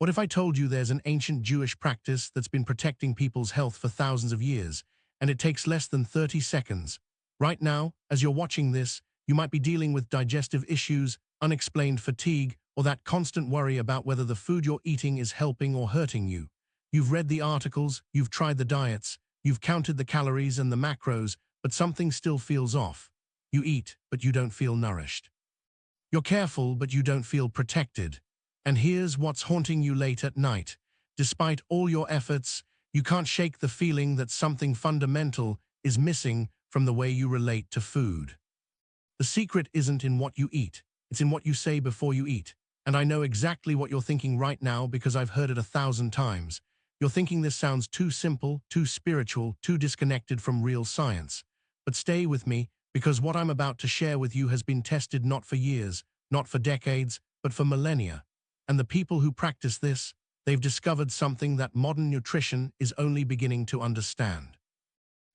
What if I told you there's an ancient Jewish practice that's been protecting people's health for thousands of years, and it takes less than 30 seconds? Right now, as you're watching this, you might be dealing with digestive issues, unexplained fatigue, or that constant worry about whether the food you're eating is helping or hurting you. You've read the articles, you've tried the diets, you've counted the calories and the macros, but something still feels off. You eat, but you don't feel nourished. You're careful, but you don't feel protected. And here's what's haunting you late at night. Despite all your efforts, you can't shake the feeling that something fundamental is missing from the way you relate to food. The secret isn't in what you eat, it's in what you say before you eat. And I know exactly what you're thinking right now because I've heard it 1,000 times. You're thinking this sounds too simple, too spiritual, too disconnected from real science. But stay with me, because what I'm about to share with you has been tested not for years, not for decades, but for millennia. And the people who practice this, they've discovered something that modern nutrition is only beginning to understand.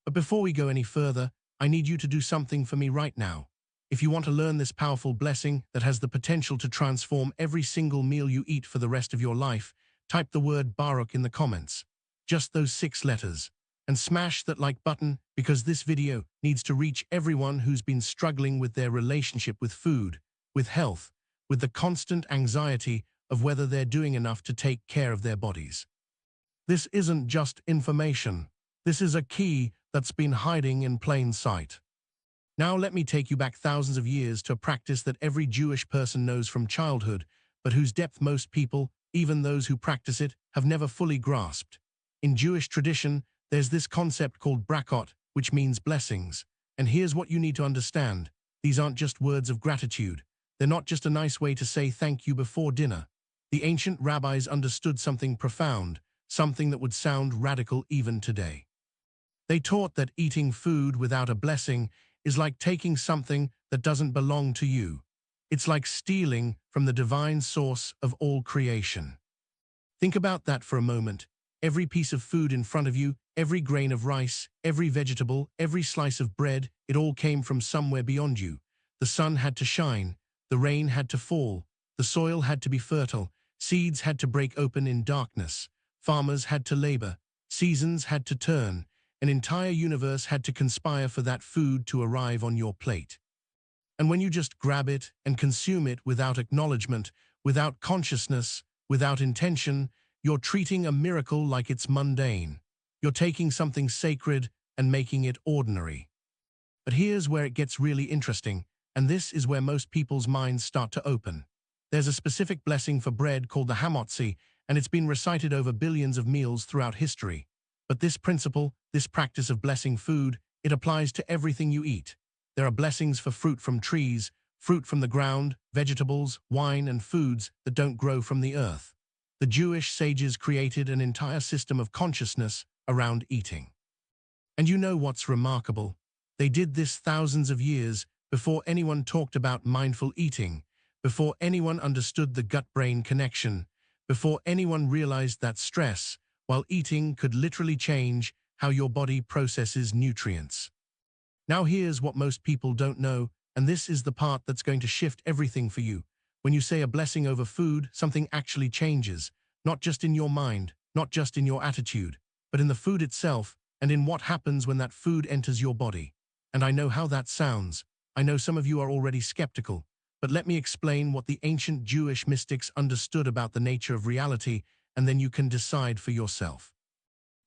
But before we go any further, I need you to do something for me right now. If you want to learn this powerful blessing that has the potential to transform every single meal you eat for the rest of your life, type the word Baruch in the comments. Just those 6 letters. And smash that like button, because this video needs to reach everyone who's been struggling with their relationship with food, with health, with the constant anxiety of whether they're doing enough to take care of their bodies. This isn't just information. This is a key that's been hiding in plain sight. Now let me take you back thousands of years to a practice that every Jewish person knows from childhood, but whose depth most people, even those who practice it, have never fully grasped. In Jewish tradition, there's this concept called brachot, which means blessings. And here's what you need to understand. These aren't just words of gratitude. They're not just a nice way to say thank you before dinner. The ancient rabbis understood something profound, something that would sound radical even today. They taught that eating food without a blessing is like taking something that doesn't belong to you. It's like stealing from the divine source of all creation. Think about that for a moment. Every piece of food in front of you, every grain of rice, every vegetable, every slice of bread, it all came from somewhere beyond you. The sun had to shine, the rain had to fall, the soil had to be fertile, seeds had to break open in darkness, farmers had to labor, seasons had to turn, an entire universe had to conspire for that food to arrive on your plate. And when you just grab it and consume it without acknowledgement, without consciousness, without intention, you're treating a miracle like it's mundane. You're taking something sacred and making it ordinary. But here's where it gets really interesting, and this is where most people's minds start to open. There's a specific blessing for bread called the hamotzi, and it's been recited over billions of meals throughout history. But this principle, this practice of blessing food, it applies to everything you eat. There are blessings for fruit from trees, fruit from the ground, vegetables, wine, and foods that don't grow from the earth. The Jewish sages created an entire system of consciousness around eating. And you know what's remarkable? They did this thousands of years before anyone talked about mindful eating, before anyone understood the gut-brain connection, before anyone realized that stress, while eating, could literally change how your body processes nutrients. Now here's what most people don't know, and this is the part that's going to shift everything for you. When you say a blessing over food, something actually changes, not just in your mind, not just in your attitude, but in the food itself and in what happens when that food enters your body. And I know how that sounds. I know some of you are already skeptical, but let me explain what the ancient Jewish mystics understood about the nature of reality, and then you can decide for yourself.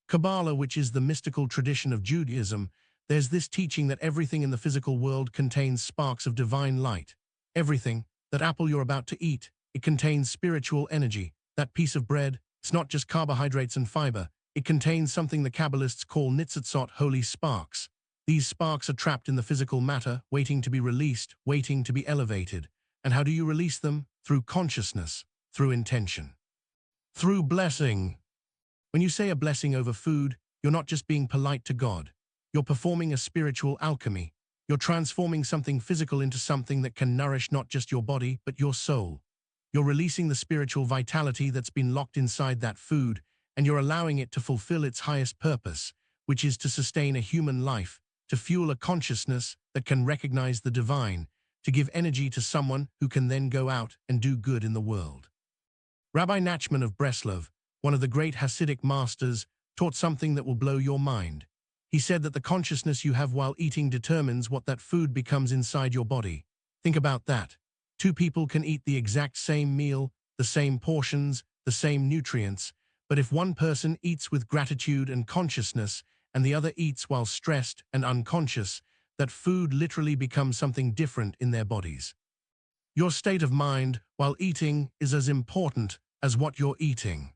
Kabbalah, which is the mystical tradition of Judaism, there's this teaching that everything in the physical world contains sparks of divine light. Everything, that apple you're about to eat, it contains spiritual energy. That piece of bread, it's not just carbohydrates and fiber. It contains something the Kabbalists call nitzitzot, holy sparks. These sparks are trapped in the physical matter, waiting to be released, waiting to be elevated. And how do you release them? Through consciousness, through intention, through blessing. When you say a blessing over food, you're not just being polite to God. You're performing a spiritual alchemy. You're transforming something physical into something that can nourish not just your body, but your soul. You're releasing the spiritual vitality that's been locked inside that food, and you're allowing it to fulfill its highest purpose, which is to sustain a human life, to fuel a consciousness that can recognize the divine, to give energy to someone who can then go out and do good in the world. Rabbi Nachman of Breslov, one of the great Hasidic masters, taught something that will blow your mind. He said that the consciousness you have while eating determines what that food becomes inside your body. Think about that. Two people can eat the exact same meal, the same portions, the same nutrients, but if one person eats with gratitude and consciousness and the other eats while stressed and unconscious, that food literally becomes something different in their bodies. Your state of mind while eating is as important as what you're eating.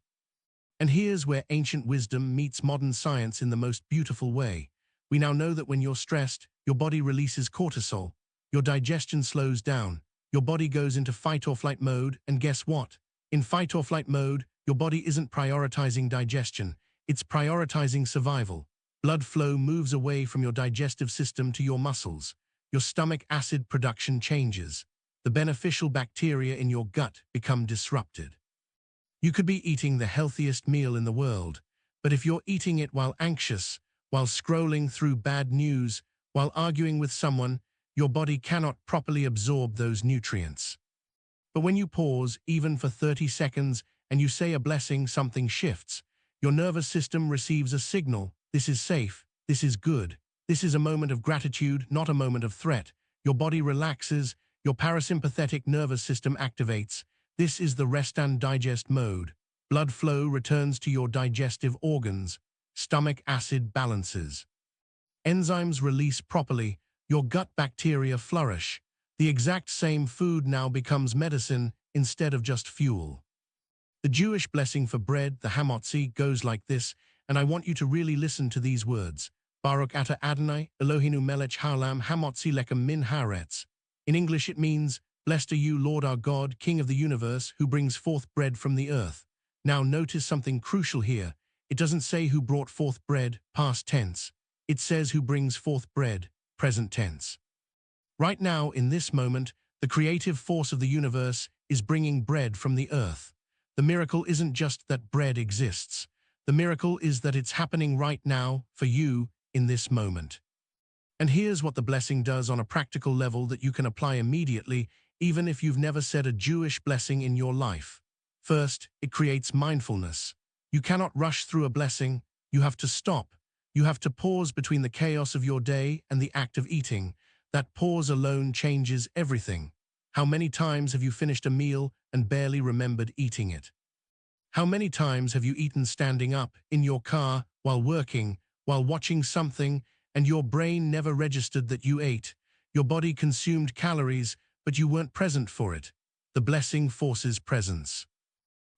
And here's where ancient wisdom meets modern science in the most beautiful way. We now know that when you're stressed, your body releases cortisol, your digestion slows down, your body goes into fight-or-flight mode, and guess what? In fight-or-flight mode, your body isn't prioritizing digestion, it's prioritizing survival. Blood flow moves away from your digestive system to your muscles. Your stomach acid production changes. The beneficial bacteria in your gut become disrupted. You could be eating the healthiest meal in the world, but if you're eating it while anxious, while scrolling through bad news, while arguing with someone, your body cannot properly absorb those nutrients. But when you pause, even for 30 seconds, and you say a blessing, something shifts. Your nervous system receives a signal. This is safe. This is good. This is a moment of gratitude, not a moment of threat. Your body relaxes. Your parasympathetic nervous system activates. This is the rest and digest mode. Blood flow returns to your digestive organs. Stomach acid balances. Enzymes release properly. Your gut bacteria flourish. The exact same food now becomes medicine instead of just fuel. The Jewish blessing for bread, the hamotzi, goes like this, and I want you to really listen to these words. Baruch atah Adonai, Eloheinu melech haolam, hamotzi lechem min haaretz. In English it means, blessed are you, Lord our God, King of the universe, who brings forth bread from the earth. Now notice something crucial here. It doesn't say who brought forth bread, past tense. It says who brings forth bread, present tense. Right now, in this moment, the creative force of the universe is bringing bread from the earth. The miracle isn't just that bread exists. The miracle is that it's happening right now, for you, in this moment. And here's what the blessing does on a practical level that you can apply immediately, even if you've never said a Jewish blessing in your life. First, it creates mindfulness. You cannot rush through a blessing. You have to stop. You have to pause between the chaos of your day and the act of eating. That pause alone changes everything. How many times have you finished a meal and barely remembered eating it? How many times have you eaten standing up, in your car, while working, while watching something, and your brain never registered that you ate? Your body consumed calories, but you weren't present for it. The blessing forces presence.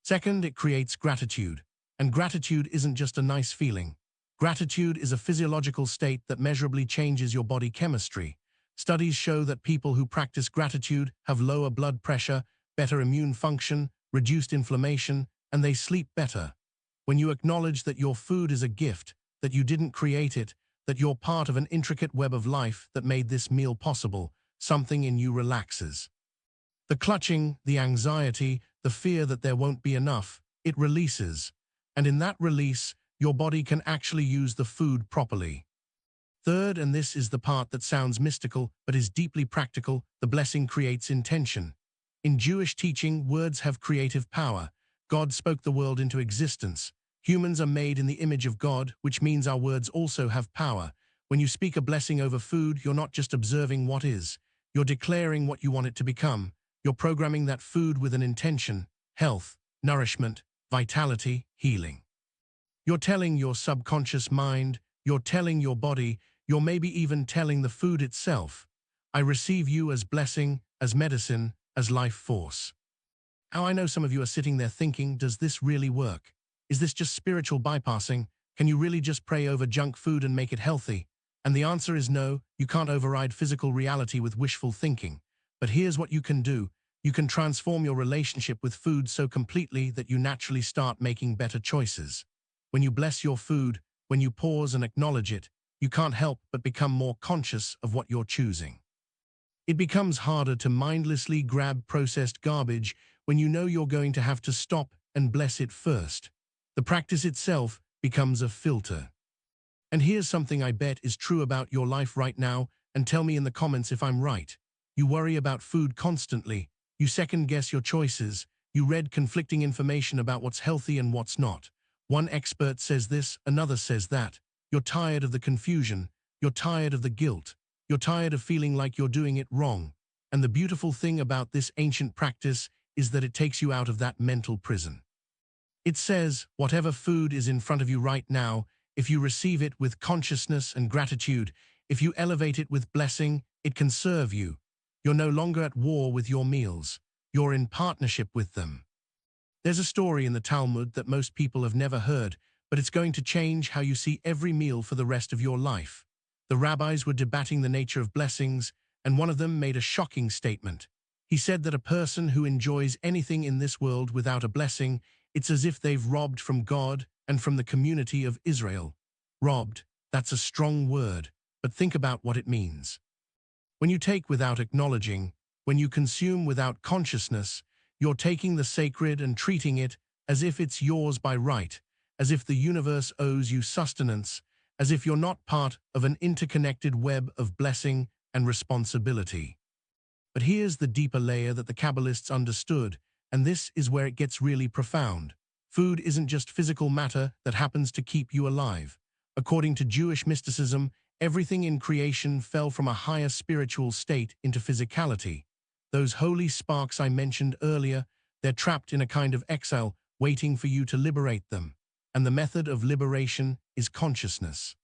Second, it creates gratitude. And gratitude isn't just a nice feeling. Gratitude is a physiological state that measurably changes your body chemistry. Studies show that people who practice gratitude have lower blood pressure, better immune function, reduced inflammation, and they sleep better. When you acknowledge that your food is a gift, that you didn't create it, that you're part of an intricate web of life that made this meal possible, something in you relaxes. The clutching, the anxiety, the fear that there won't be enough, it releases. And in that release, your body can actually use the food properly. Third, and this is the part that sounds mystical but is deeply practical, the blessing creates intention. In Jewish teaching, words have creative power. God spoke the world into existence. Humans are made in the image of God, which means our words also have power. When you speak a blessing over food, you're not just observing what is. You're declaring what you want it to become. You're programming that food with an intention: health, nourishment, vitality, healing. You're telling your subconscious mind, you're telling your body, you're maybe even telling the food itself, I receive you as blessing, as medicine, as life force. Now I know some of you are sitting there thinking, does this really work? Is this just spiritual bypassing? Can you really just pray over junk food and make it healthy? And the answer is no, you can't override physical reality with wishful thinking. But here's what you can do. You can transform your relationship with food so completely that you naturally start making better choices. When you bless your food, when you pause and acknowledge it, you can't help but become more conscious of what you're choosing. It becomes harder to mindlessly grab processed garbage when you know you're going to have to stop and bless it first. The practice itself becomes a filter. And here's something I bet is true about your life right now, and tell me in the comments if I'm right. You worry about food constantly. You second-guess your choices. You read conflicting information about what's healthy and what's not. One expert says this, another says that. You're tired of the confusion. You're tired of the guilt. You're tired of feeling like you're doing it wrong. And the beautiful thing about this ancient practice is that it takes you out of that mental prison. It says, whatever food is in front of you right now, if you receive it with consciousness and gratitude, if you elevate it with blessing, it can serve you. You're no longer at war with your meals. You're in partnership with them. There's a story in the Talmud that most people have never heard, but it's going to change how you see every meal for the rest of your life. The rabbis were debating the nature of blessings, and one of them made a shocking statement. He said that a person who enjoys anything in this world without a blessing, it's as if they've robbed from God and from the community of Israel. Robbed, that's a strong word, but think about what it means. When you take without acknowledging, when you consume without consciousness, you're taking the sacred and treating it as if it's yours by right, as if the universe owes you sustenance, as if you're not part of an interconnected web of blessing and responsibility. But here's the deeper layer that the Kabbalists understood, and this is where it gets really profound. Food isn't just physical matter that happens to keep you alive. According to Jewish mysticism, everything in creation fell from a higher spiritual state into physicality. Those holy sparks I mentioned earlier, they're trapped in a kind of exile, waiting for you to liberate them. And the method of liberation is consciousness.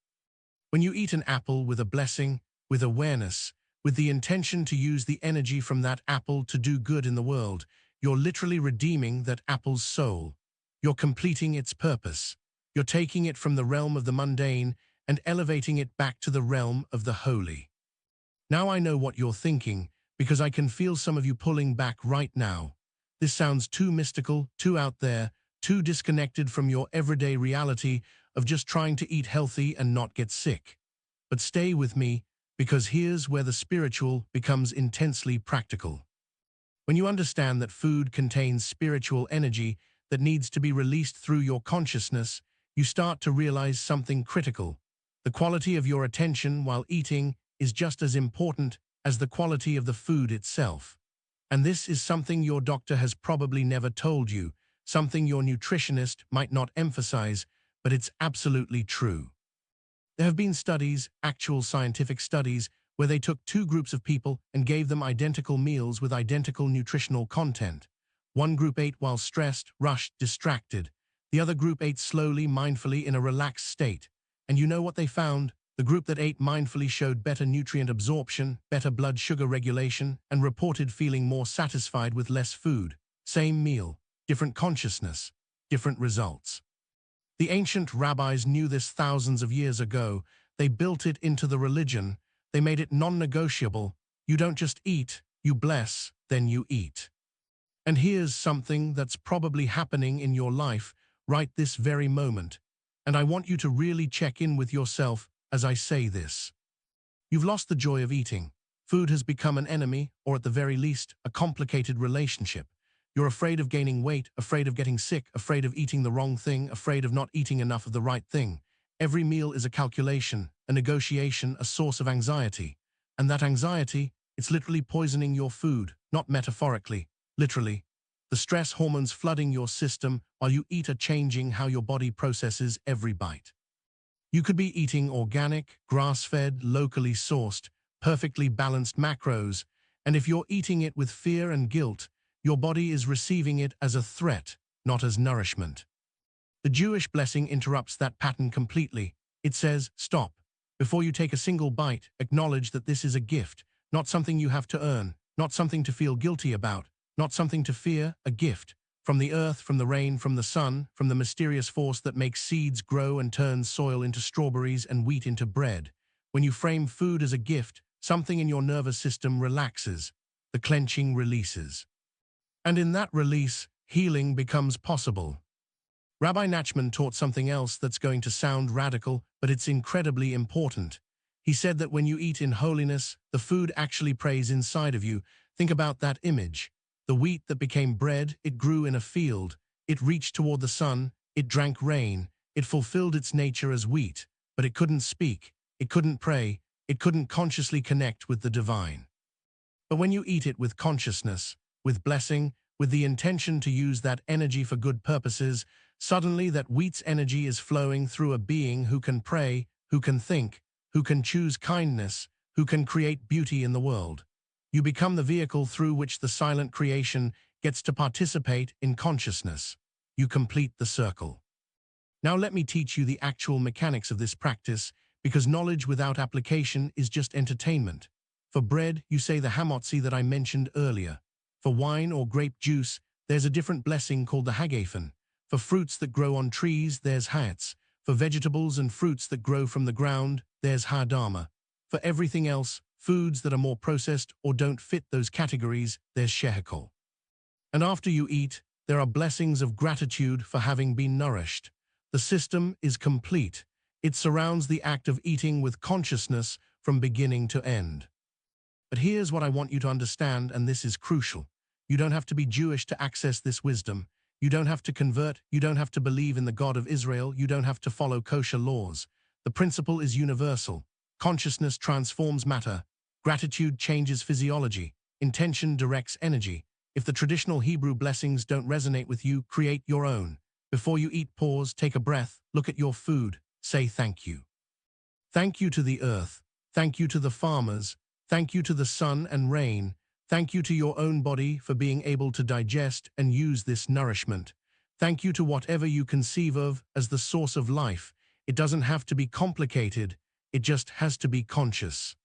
When you eat an apple with a blessing, with awareness, with the intention to use the energy from that apple to do good in the world, you're literally redeeming that apple's soul. You're completing its purpose. You're taking it from the realm of the mundane and elevating it back to the realm of the holy. Now I know what you're thinking, because I can feel some of you pulling back right now. This sounds too mystical, too out there, too disconnected from your everyday reality of just trying to eat healthy and not get sick. But stay with me, because here's where the spiritual becomes intensely practical. When you understand that food contains spiritual energy that needs to be released through your consciousness, you start to realize something critical. The quality of your attention while eating is just as important as the quality of the food itself. And this is something your doctor has probably never told you, something your nutritionist might not emphasize, but it's absolutely true. There have been studies, actual scientific studies, where they took two groups of people and gave them identical meals with identical nutritional content. One group ate while stressed, rushed, distracted. The other group ate slowly, mindfully, in a relaxed state. And you know what they found? The group that ate mindfully showed better nutrient absorption, better blood sugar regulation, and reported feeling more satisfied with less food. Same meal, different consciousness, different results. The ancient rabbis knew this thousands of years ago. They built it into the religion. They made it non-negotiable. You don't just eat, you bless, then you eat. And here's something that's probably happening in your life right this very moment. And I want you to really check in with yourself as I say this. You've lost the joy of eating. Food has become an enemy, or at the very least, a complicated relationship. You're afraid of gaining weight, afraid of getting sick, afraid of eating the wrong thing, afraid of not eating enough of the right thing. Every meal is a calculation, a negotiation, a source of anxiety. And that anxiety, it's literally poisoning your food, not metaphorically, literally. The stress hormones flooding your system while you eat are changing how your body processes every bite. You could be eating organic, grass-fed, locally sourced, perfectly balanced macros, and if you're eating it with fear and guilt, your body is receiving it as a threat, not as nourishment. The Jewish blessing interrupts that pattern completely. It says, stop. Before you take a single bite, acknowledge that this is a gift, not something you have to earn, not something to feel guilty about, not something to fear, a gift. From the earth, from the rain, from the sun, from the mysterious force that makes seeds grow and turns soil into strawberries and wheat into bread. When you frame food as a gift, something in your nervous system relaxes. The clenching releases. And in that release, healing becomes possible. Rabbi Nachman taught something else that's going to sound radical, but it's incredibly important. He said that when you eat in holiness, the food actually prays inside of you. Think about that image. The wheat that became bread, it grew in a field. It reached toward the sun. It drank rain. It fulfilled its nature as wheat, but it couldn't speak. It couldn't pray. It couldn't consciously connect with the divine. But when you eat it with consciousness, with blessing, with the intention to use that energy for good purposes, suddenly that wheat's energy is flowing through a being who can pray, who can think, who can choose kindness, who can create beauty in the world. You become the vehicle through which the silent creation gets to participate in consciousness. You complete the circle. Now let me teach you the actual mechanics of this practice, because knowledge without application is just entertainment. For bread, you say the hamotzi that I mentioned earlier. For wine or grape juice, there's a different blessing called the hagafen. For fruits that grow on trees, there's hayatz. For vegetables and fruits that grow from the ground, there's hadama. For everything else, foods that are more processed or don't fit those categories, there's shehekol. And after you eat, there are blessings of gratitude for having been nourished. The system is complete. It surrounds the act of eating with consciousness from beginning to end. But here's what I want you to understand, and this is crucial. You don't have to be Jewish to access this wisdom. You don't have to convert. You don't have to believe in the God of Israel. You don't have to follow kosher laws. The principle is universal. Consciousness transforms matter. Gratitude changes physiology. Intention directs energy. If the traditional Hebrew blessings don't resonate with you, create your own. Before you eat, pause, take a breath, look at your food, say thank you. Thank you to the earth. Thank you to the farmers. Thank you to the sun and rain. Thank you to your own body for being able to digest and use this nourishment. Thank you to whatever you conceive of as the source of life. It doesn't have to be complicated. It just has to be conscious.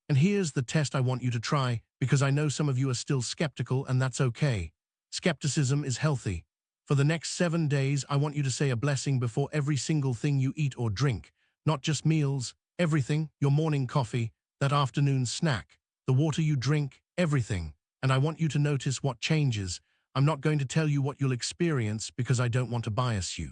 And here's the test I want you to try, because I know some of you are still skeptical, and that's okay. Skepticism is healthy. For the next 7 days, I want you to say a blessing before every single thing you eat or drink. Not just meals, everything, your morning coffee, that afternoon snack, the water you drink, everything. And I want you to notice what changes. I'm not going to tell you what you'll experience because I don't want to bias you.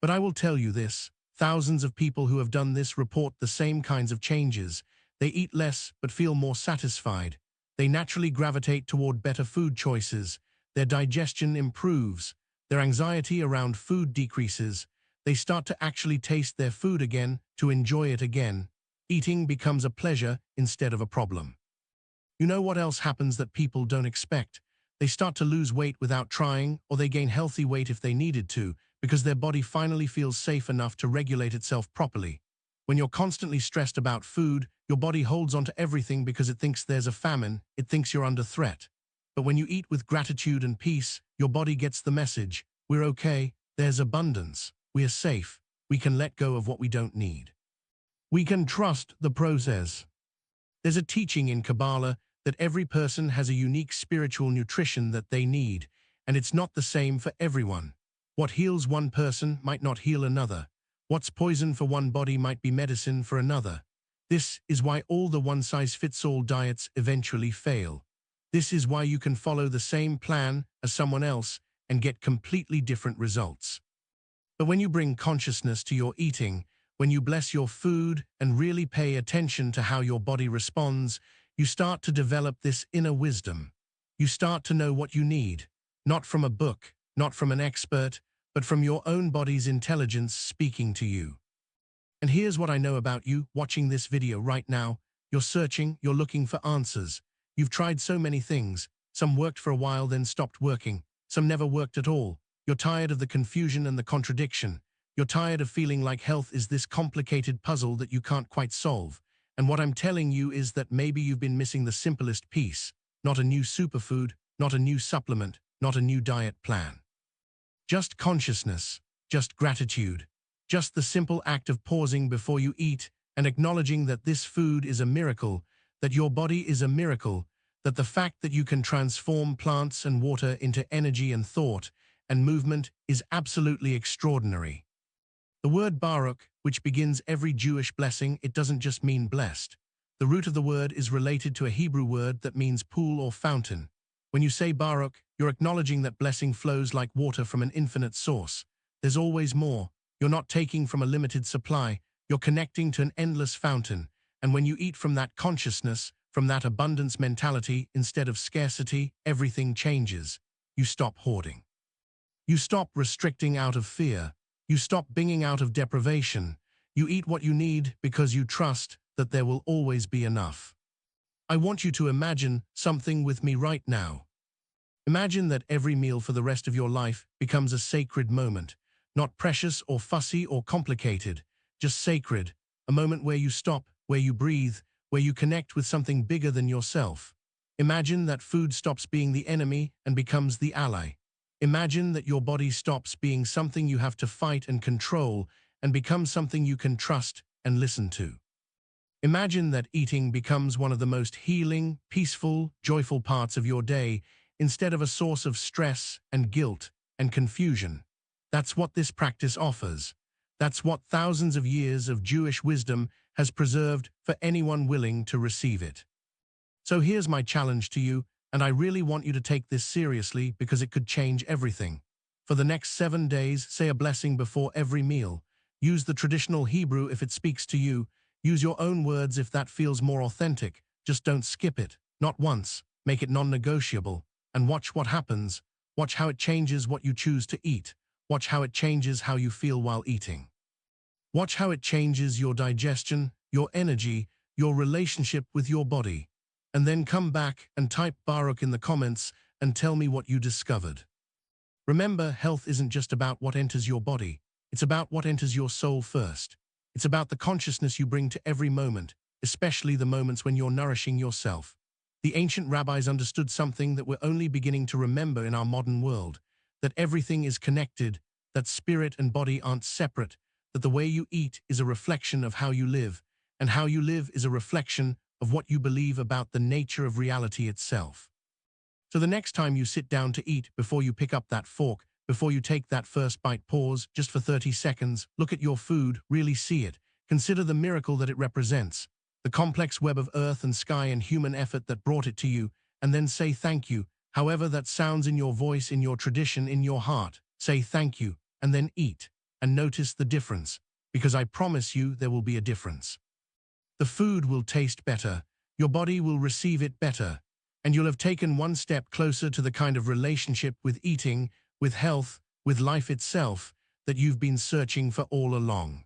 But I will tell you this. Thousands of people who have done this report the same kinds of changes. They eat less but feel more satisfied. They naturally gravitate toward better food choices. Their digestion improves. Their anxiety around food decreases. They start to actually taste their food again, to enjoy it again. Eating becomes a pleasure instead of a problem. You know what else happens that people don't expect? They start to lose weight without trying, or they gain healthy weight if they needed to, because their body finally feels safe enough to regulate itself properly. When you're constantly stressed about food, your body holds onto everything because it thinks there's a famine, it thinks you're under threat. But when you eat with gratitude and peace, your body gets the message. We're okay, there's abundance, we are safe, we can let go of what we don't need. We can trust the process. There's a teaching in Kabbalah that every person has a unique spiritual nutrition that they need, and it's not the same for everyone. What heals one person might not heal another. What's poison for one body might be medicine for another. This is why all the one-size-fits-all diets eventually fail. This is why you can follow the same plan as someone else and get completely different results. But when you bring consciousness to your eating, when you bless your food and really pay attention to how your body responds, you start to develop this inner wisdom. You start to know what you need, not from a book, not from an expert, but from your own body's intelligence speaking to you. And here's what I know about you watching this video right now. You're searching, you're looking for answers. You've tried so many things. Some worked for a while, then stopped working. Some never worked at all. You're tired of the confusion and the contradiction. You're tired of feeling like health is this complicated puzzle that you can't quite solve. And what I'm telling you is that maybe you've been missing the simplest piece. Not a new superfood, not a new supplement, not a new diet plan. Just consciousness, just gratitude, just the simple act of pausing before you eat and acknowledging that this food is a miracle, that your body is a miracle, that the fact that you can transform plants and water into energy and thought and movement is absolutely extraordinary. The word Baruch, which begins every Jewish blessing, it doesn't just mean blessed. The root of the word is related to a Hebrew word that means pool or fountain. When you say Baruch, you're acknowledging that blessing flows like water from an infinite source. There's always more. You're not taking from a limited supply. You're connecting to an endless fountain. And when you eat from that consciousness, from that abundance mentality, instead of scarcity, everything changes. You stop hoarding. You stop restricting out of fear. You stop binging out of deprivation. You eat what you need because you trust that there will always be enough. I want you to imagine something with me right now. Imagine that every meal for the rest of your life becomes a sacred moment, not precious or fussy or complicated, just sacred, a moment where you stop, where you breathe, where you connect with something bigger than yourself. Imagine that food stops being the enemy and becomes the ally. Imagine that your body stops being something you have to fight and control and becomes something you can trust and listen to. Imagine that eating becomes one of the most healing, peaceful, joyful parts of your day instead of a source of stress and guilt and confusion. That's what this practice offers. That's what thousands of years of Jewish wisdom has preserved for anyone willing to receive it. So here's my challenge to you, and I really want you to take this seriously because it could change everything. For the next 7 days, say a blessing before every meal. Use the traditional Hebrew if it speaks to you. Use your own words if that feels more authentic. Just don't skip it, not once. Make it non-negotiable. And watch what happens. Watch how it changes what you choose to eat. Watch how it changes how you feel while eating. Watch how it changes your digestion, your energy, your relationship with your body. And then come back and type Baruch in the comments and tell me what you discovered. Remember, health isn't just about what enters your body. It's about what enters your soul first. It's about the consciousness you bring to every moment, especially the moments when you're nourishing yourself. The ancient rabbis understood something that we're only beginning to remember in our modern world, that everything is connected, that spirit and body aren't separate, that the way you eat is a reflection of how you live, and how you live is a reflection of what you believe about the nature of reality itself. So the next time you sit down to eat, before you pick up that fork, before you take that first bite, pause just for 30 seconds, look at your food, really see it. Consider the miracle that it represents, the complex web of earth and sky and human effort that brought it to you, and then say thank you, however that sounds in your voice, in your tradition, in your heart. Say thank you, and then eat, and notice the difference, because I promise you there will be a difference. The food will taste better, your body will receive it better, and you'll have taken one step closer to the kind of relationship with eating, with health, with life itself, that you've been searching for all along.